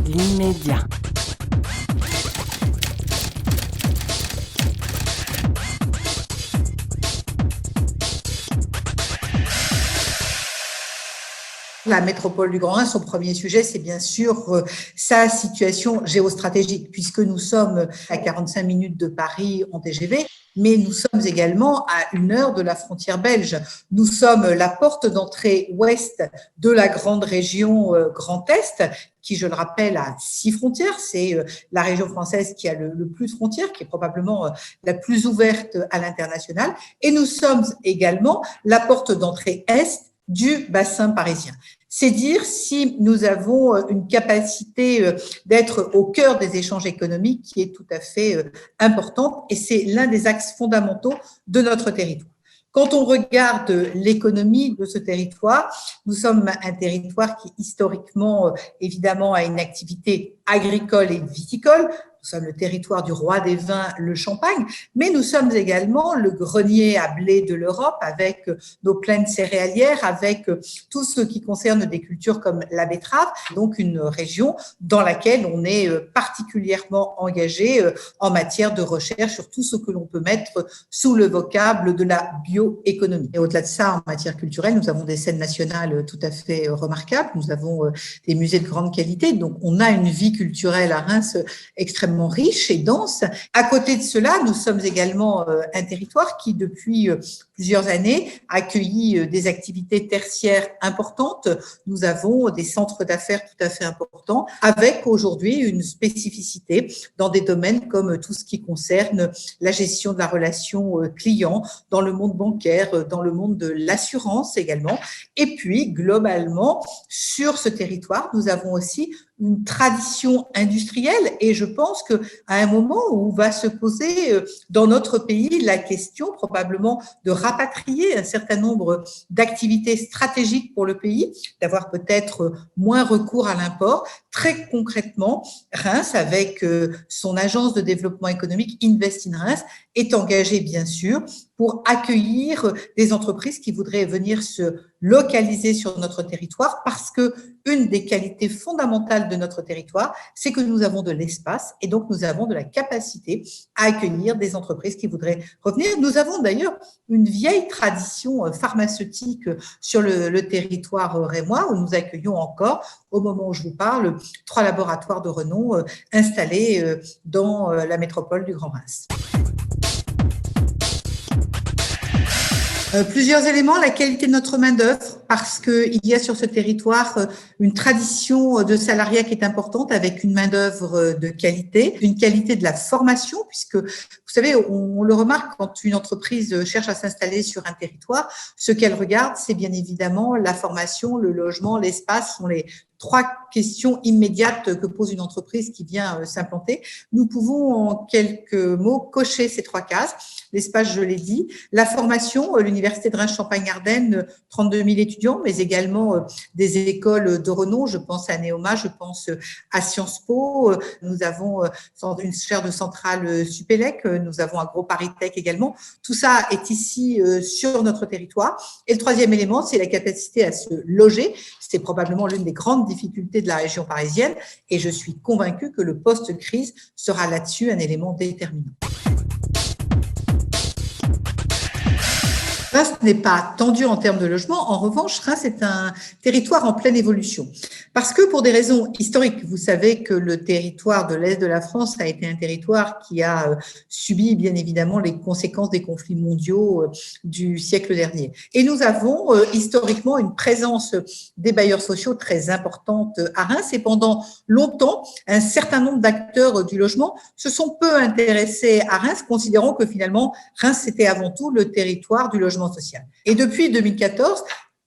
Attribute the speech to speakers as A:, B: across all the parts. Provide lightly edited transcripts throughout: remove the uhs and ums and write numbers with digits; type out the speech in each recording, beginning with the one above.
A: l'immédiat.
B: La métropole du Grand Reims, son premier sujet, c'est bien sûr sa situation géostratégique, puisque nous sommes à 45 minutes de Paris en TGV, mais nous sommes également à 1 heure de la frontière belge. Nous sommes la porte d'entrée ouest de la grande région Grand Est, qui, je le rappelle, a 6 frontières. C'est la région française qui a le plus de frontières, qui est probablement la plus ouverte à l'international. Et nous sommes également la porte d'entrée est du bassin parisien. C'est dire si nous avons une capacité d'être au cœur des échanges économiques qui est tout à fait importante, et c'est l'un des axes fondamentaux de notre territoire. Quand on regarde l'économie de ce territoire, nous sommes un territoire qui historiquement, évidemment, a une activité agricole et viticole. Nous sommes le territoire du roi des vins, le Champagne, mais nous sommes également le grenier à blé de l'Europe avec nos plaines céréalières, avec tout ce qui concerne des cultures comme la betterave, donc une région dans laquelle on est particulièrement engagé en matière de recherche sur tout ce que l'on peut mettre sous le vocable de la bioéconomie. Et au-delà de ça, en matière culturelle, nous avons des scènes nationales tout à fait remarquables, nous avons des musées de grande qualité, donc on a une vie culturelle à Reims extrêmement riche et dense. À côté de cela, nous sommes également un territoire qui, depuis plusieurs années, a accueilli des activités tertiaires importantes. Nous avons des centres d'affaires tout à fait importants, avec aujourd'hui une spécificité dans des domaines comme tout ce qui concerne la gestion de la relation client, dans le monde bancaire, dans le monde de l'assurance également. Et puis, globalement, sur ce territoire, nous avons aussi une tradition industrielle, et je pense qu'à un moment où va se poser dans notre pays la question probablement de rapatrier un certain nombre d'activités stratégiques pour le pays, d'avoir peut-être moins recours à l'import. Très concrètement, Reims, avec son agence de développement économique Invest in Reims, est engagé bien sûr pour accueillir des entreprises qui voudraient venir se localiser sur notre territoire, parce que une des qualités fondamentales de notre territoire, c'est que nous avons de l'espace et donc nous avons de la capacité à accueillir des entreprises qui voudraient revenir. Nous avons d'ailleurs une vieille tradition pharmaceutique sur le territoire rémois, où nous accueillons encore, au moment où je vous parle, 3 laboratoires de renom installés dans la métropole du Grand Reims. Plusieurs éléments, la qualité de notre main-d'œuvre, parce qu'il y a sur ce territoire une tradition de salariat qui est importante, avec une main-d'œuvre de qualité, une qualité de la formation, puisque vous savez, on le remarque quand une entreprise cherche à s'installer sur un territoire, ce qu'elle regarde, c'est bien évidemment la formation, le logement, l'espace, sont les 3 questions immédiates que pose une entreprise qui vient s'implanter. Nous pouvons en quelques mots cocher ces 3 cases. L'espace, je l'ai dit. La formation, l'Université de Reims-Champagne-Ardenne, 32 000 étudiants, mais également des écoles de renom. Je pense à Neoma, je pense à Sciences Po. Nous avons une chaire de centrale Supélec. Nous avons AgroParisTech également. Tout ça est ici sur notre territoire. Et le 3e élément, c'est la capacité à se loger. C'est probablement l'une des grandes difficultés de la région parisienne. Et je suis convaincue que le post-crise sera là-dessus un élément déterminant. Reims n'est pas tendu en termes de logement. En revanche, Reims est un territoire en pleine évolution. Parce que pour des raisons historiques, vous savez que le territoire de l'Est de la France a été un territoire qui a subi bien évidemment les conséquences des conflits mondiaux du siècle dernier. Et nous avons historiquement une présence des bailleurs sociaux très importante à Reims. Et pendant longtemps, un certain nombre d'acteurs du logement se sont peu intéressés à Reims, considérant que finalement, Reims, c'était avant tout le territoire du logement social. Et depuis 2014,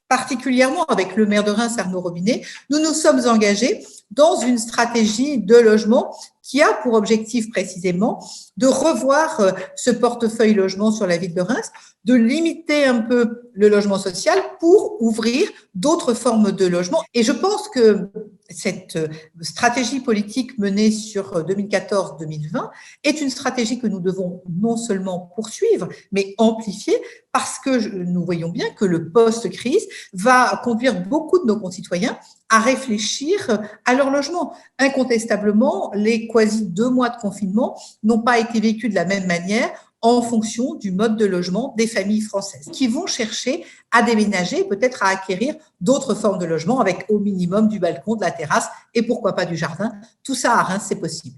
B: particulièrement avec le maire de Reims, Arnaud Robinet, nous nous sommes engagés dans une stratégie de logement qui a pour objectif précisément de revoir ce portefeuille logement sur la ville de Reims, de limiter un peu le logement social pour ouvrir d'autres formes de logement. Et je pense que cette stratégie politique menée sur 2014-2020 est une stratégie que nous devons non seulement poursuivre, mais amplifier, parce que nous voyons bien que le post-crise va conduire beaucoup de nos concitoyens à réfléchir à leur logement. Incontestablement, les quasi 2 mois de confinement n'ont pas été vécus de la même manière en fonction du mode de logement des familles françaises, qui vont chercher à déménager, peut-être à acquérir d'autres formes de logement avec au minimum du balcon, de la terrasse et pourquoi pas du jardin. Tout ça à Reims, c'est possible.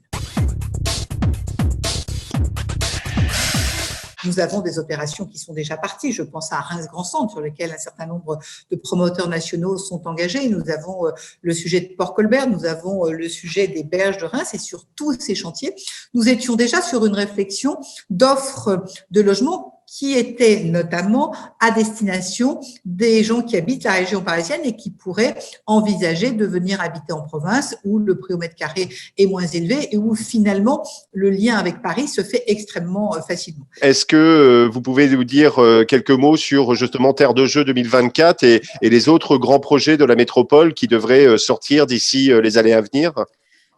B: Nous avons des opérations qui sont déjà parties. Je pense à Reims Grand Centre, sur lequel un certain nombre de promoteurs nationaux sont engagés. Nous avons le sujet de Port-Colbert, nous avons le sujet des berges de Reims, et sur tous ces chantiers, nous étions déjà sur une réflexion d'offres de logements qui était notamment à destination des gens qui habitent la région parisienne et qui pourraient envisager de venir habiter en province, où le prix au mètre carré est moins élevé et où finalement le lien avec Paris se fait extrêmement facilement.
A: Est-ce que vous pouvez nous dire quelques mots sur justement Terre de Jeux 2024 et les autres grands projets de la métropole qui devraient sortir d'ici les années à venir ?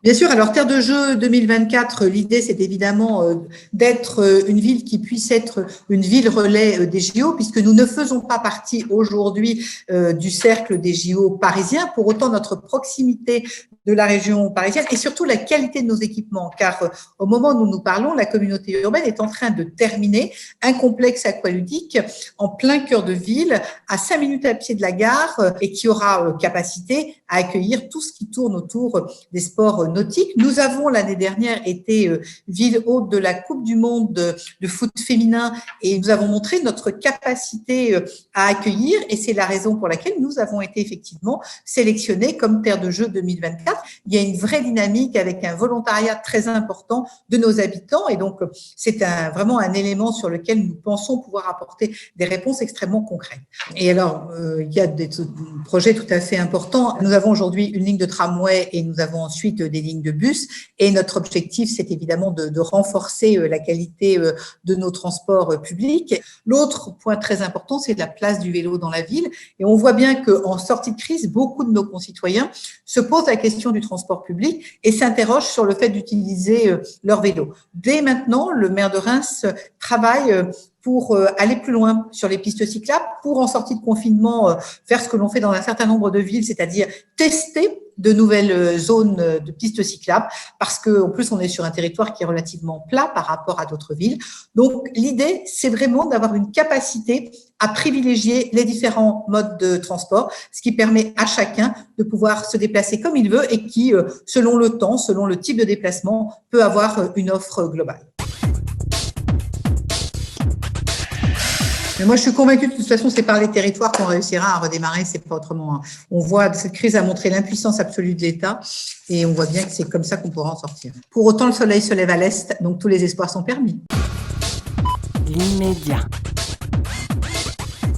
B: Bien sûr, alors Terre de Jeux 2024, l'idée c'est évidemment d'être une ville qui puisse être une ville relais des JO, puisque nous ne faisons pas partie aujourd'hui du cercle des JO parisiens. Pour autant, notre proximité de la région parisienne et surtout la qualité de nos équipements, car au moment où nous nous parlons, la communauté urbaine est en train de terminer un complexe aqualudique en plein cœur de ville, à 5 minutes à pied de la gare, et qui aura capacité à accueillir tout ce qui tourne autour des sports nautiques. Nous avons l'année dernière été ville hôte de la Coupe du monde de foot féminin et nous avons montré notre capacité à accueillir, et c'est la raison pour laquelle nous avons été effectivement sélectionnés comme Terre de Jeux 2024. Il y a une vraie dynamique avec un volontariat très important de nos habitants, et donc c'est vraiment un élément sur lequel nous pensons pouvoir apporter des réponses extrêmement concrètes. Et alors, il y a des projets tout à fait importants. Nous avons aujourd'hui une ligne de tramway et nous avons ensuite des lignes de bus, et notre objectif, c'est évidemment de renforcer la qualité de nos transports publics. L'autre point très important, c'est la place du vélo dans la ville, et on voit bien qu'en sortie de crise, beaucoup de nos concitoyens se posent la question du transport public et s'interrogent sur le fait d'utiliser leur vélo. Dès maintenant, le maire de Reims travaille pour aller plus loin sur les pistes cyclables, pour en sortie de confinement faire ce que l'on fait dans un certain nombre de villes, c'est-à-dire tester de nouvelles zones de pistes cyclables, parce qu'en plus on est sur un territoire qui est relativement plat par rapport à d'autres villes. Donc l'idée, c'est vraiment d'avoir une capacité à privilégier les différents modes de transport, ce qui permet à chacun de pouvoir se déplacer comme il veut et qui, selon le temps, selon le type de déplacement, peut avoir une offre globale. Mais moi, je suis convaincue que de toute façon, c'est par les territoires qu'on réussira à redémarrer, c'est pas autrement. On voit, cette crise a montré l'impuissance absolue de l'État et on voit bien que c'est comme ça qu'on pourra en sortir. Pour autant, le soleil se lève à l'est, donc tous les espoirs sont permis.
C: L'immédiat.